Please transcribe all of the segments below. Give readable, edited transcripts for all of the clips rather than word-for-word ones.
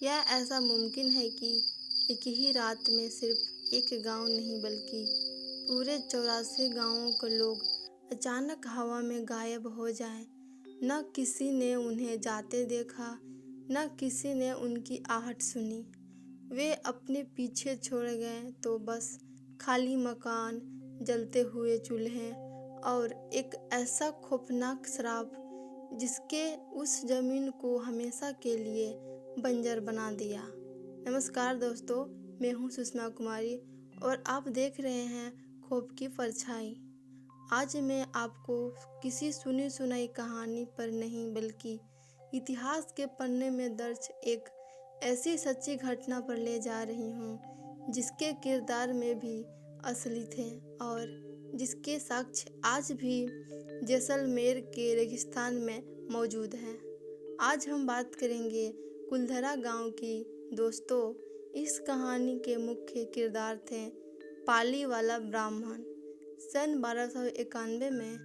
क्या ऐसा मुमकिन है कि एक ही रात में सिर्फ एक गांव नहीं बल्कि पूरे 84 गांवों के लोग अचानक हवा में गायब हो जाएं? न किसी ने उन्हें जाते देखा, न किसी ने उनकी आहट सुनी। वे अपने पीछे छोड़ गए तो बस खाली मकान, जलते हुए चूल्हे और एक ऐसा खौफनाक श्राप जिसके उस जमीन को हमेशा के लिए बंजर बना दिया। नमस्कार दोस्तों, मैं हूँ सुषमा कुमारी और आप देख रहे हैं खौफ की परछाई। आज मैं आपको किसी सुनी सुनाई कहानी पर नहीं बल्कि इतिहास के पन्ने में दर्ज एक ऐसी सच्ची घटना पर ले जा रही हूँ जिसके किरदार में भी असली थे और जिसके साक्ष्य आज भी जैसलमेर के रेगिस्तान में मौजूद हैं। आज हम बात करेंगे कुलधरा गांव की। दोस्तों, इस कहानी के मुख्य किरदार थे पाली वाला ब्राह्मण। सन 1291 में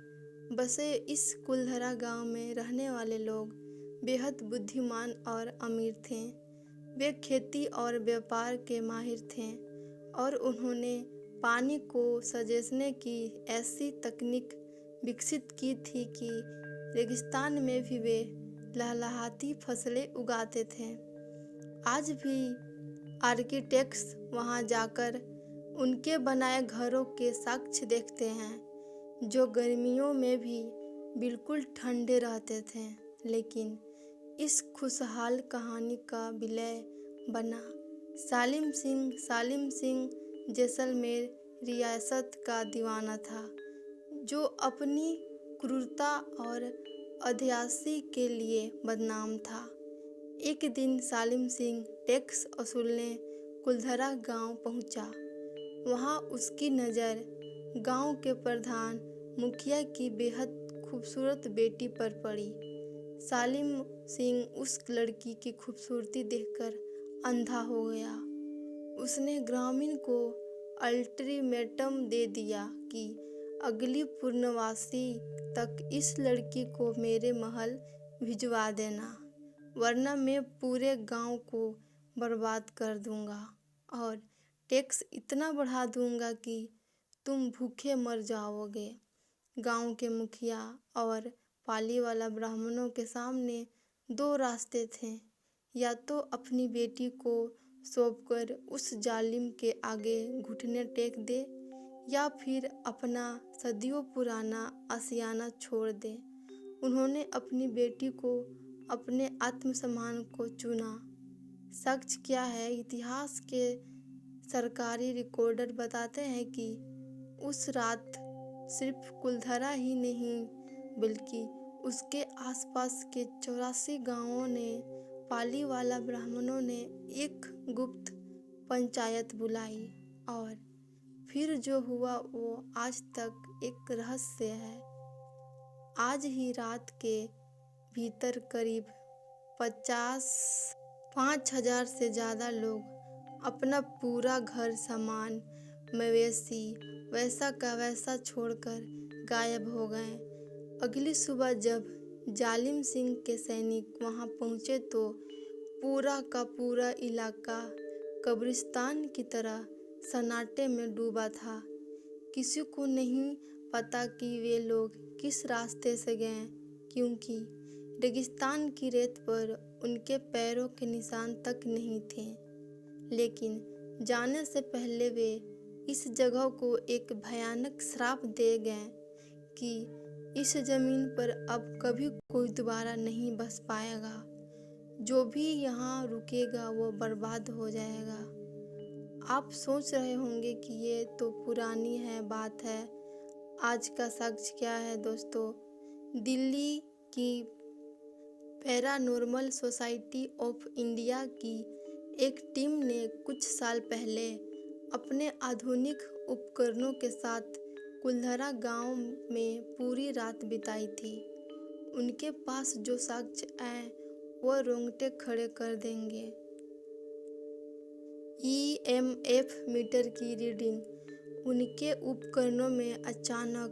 बसे इस कुलधरा गांव में रहने वाले लोग बेहद बुद्धिमान और अमीर थे। वे खेती और व्यापार के माहिर थे और उन्होंने पानी को सजोने की ऐसी तकनीक विकसित की थी कि रेगिस्तान में भी वे लहलहाती फसलें उगाते थे। आज भी आर्किटेक्ट्स वहां जाकर उनके बनाए घरों के साक्ष्य देखते हैं जो गर्मियों में भी बिल्कुल ठंडे रहते थे। लेकिन इस खुशहाल कहानी का विलय बना सालिम सिंह जैसलमेर रियासत का दीवाना था, जो अपनी क्रूरता और अधयासी के लिए बदनाम था। एक दिन सालिम सिंह टैक्स वसूलने कुलधरा गांव पहुंचा। वहां उसकी नज़र गांव के प्रधान मुखिया की बेहद खूबसूरत बेटी पर पड़ी। सालिम सिंह उस लड़की की खूबसूरती देखकर अंधा हो गया। उसने ग्रामीण को अल्टीमेटम दे दिया कि अगली पूर्णवासी तक इस लड़की को मेरे महल भिजवा देना, वरना मैं पूरे गांव को बर्बाद कर दूंगा और टैक्स इतना बढ़ा दूंगा कि तुम भूखे मर जाओगे। गांव के मुखिया और पाली वाला ब्राह्मणों के सामने दो रास्ते थे, या तो अपनी बेटी को सौंपकर उस जालिम के आगे घुटने टेक दे या फिर अपना सदियों पुराना आशियाना छोड़ दे। उन्होंने अपनी बेटी को अपने आत्मसम्मान को चुना। सच क्या है? इतिहास के सरकारी रिकॉर्डर बताते हैं कि उस रात सिर्फ कुलधरा ही नहीं बल्कि उसके आसपास के 84 गांवों ने पाली वाला ब्राह्मणों ने एक गुप्त पंचायत बुलाई और फिर जो हुआ वो आज तक एक रहस्य है। आज ही रात के भीतर करीब 5,000 से ज़्यादा लोग अपना पूरा घर, सामान, मवेशी वैसा का वैसा छोड़कर गायब हो गए। अगली सुबह जब जालिम सिंह के सैनिक वहां पहुंचे तो पूरा का पूरा इलाका कब्रिस्तान की तरह सन्नाटे में डूबा था। किसी को नहीं पता कि वे लोग किस रास्ते से गए, क्योंकि रेगिस्तान की रेत पर उनके पैरों के निशान तक नहीं थे। लेकिन जाने से पहले वे इस जगह को एक भयानक श्राप दे गए कि इस जमीन पर अब कभी कोई दोबारा नहीं बस पाएगा। जो भी यहाँ रुकेगा वो बर्बाद हो जाएगा। आप सोच रहे होंगे कि ये तो पुरानी बात है, आज का सच क्या है? दोस्तों, दिल्ली की पैरानॉर्मल सोसाइटी ऑफ इंडिया की एक टीम ने कुछ साल पहले अपने आधुनिक उपकरणों के साथ कुलधरा गांव में पूरी रात बिताई थी। उनके पास जो साक्ष्य आए वो रोंगटे खड़े कर देंगे। EMF मीटर की रीडिंग। उनके उपकरणों में अचानक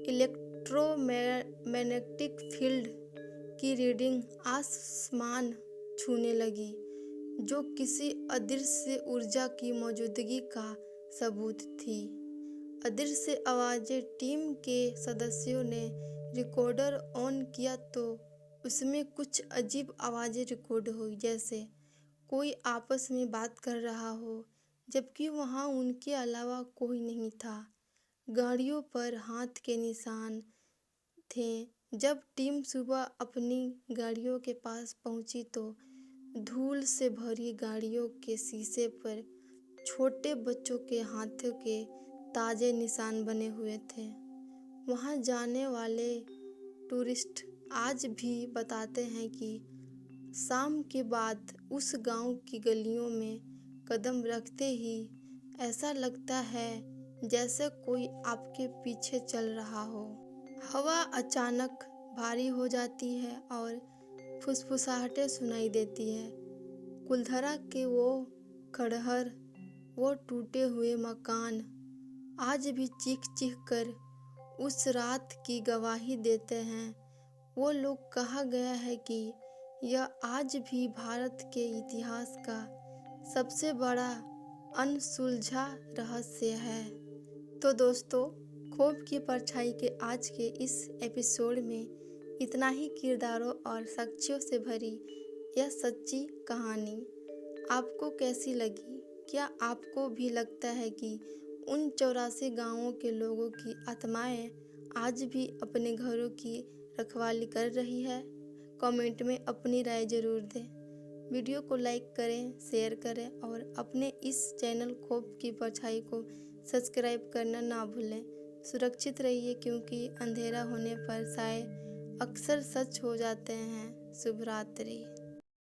इलेक्ट्रोमैग्नेटिक फील्ड की रीडिंग आसमान छूने लगी। जो किसी अदृश्य ऊर्जा की मौजूदगी का सबूत थी। अदृश्य आवाज़ें। टीम के सदस्यों ने रिकॉर्डर ऑन किया तो उसमें कुछ अजीब आवाज़ें रिकॉर्ड हुई, जैसे कोई आपस में बात कर रहा हो, जबकि वहाँ उनके अलावा कोई नहीं था। गाड़ियों पर हाथ के निशान थे। जब टीम सुबह अपनी गाड़ियों के पास पहुंची तो धूल से भरी गाड़ियों के शीशे पर छोटे बच्चों के हाथों के ताजे निशान बने हुए थे। वहां जाने वाले टूरिस्ट आज भी बताते हैं कि शाम के बाद उस गांव की गलियों में कदम रखते ही ऐसा लगता है जैसे कोई आपके पीछे चल रहा हो। हवा अचानक भारी हो जाती है और फुसफुसाहटें सुनाई देती है। कुलधरा के वो खंडहर, वो टूटे हुए मकान आज भी चीख चीख कर उस रात की गवाही देते हैं। वो लोग, कहा गया है कि यह आज भी भारत के इतिहास का सबसे बड़ा अनसुलझा रहस्य है। तो दोस्तों, खौफ की परछाई के आज के इस एपिसोड में इतना ही। किरदारों और साक्ष्यों से भरी यह सच्ची कहानी आपको कैसी लगी? क्या आपको भी लगता है कि उन 84 गांवों के लोगों की आत्माएं आज भी अपने घरों की रखवाली कर रही है? कमेंट में अपनी राय जरूर दें। वीडियो को लाइक करें, शेयर करें और अपने इस चैनल खौफ की परछाई को सब्सक्राइब करना ना भूलें। सुरक्षित रहिए, क्योंकि अंधेरा होने पर साए अक्सर सच हो जाते हैं। शुभ रात्रि।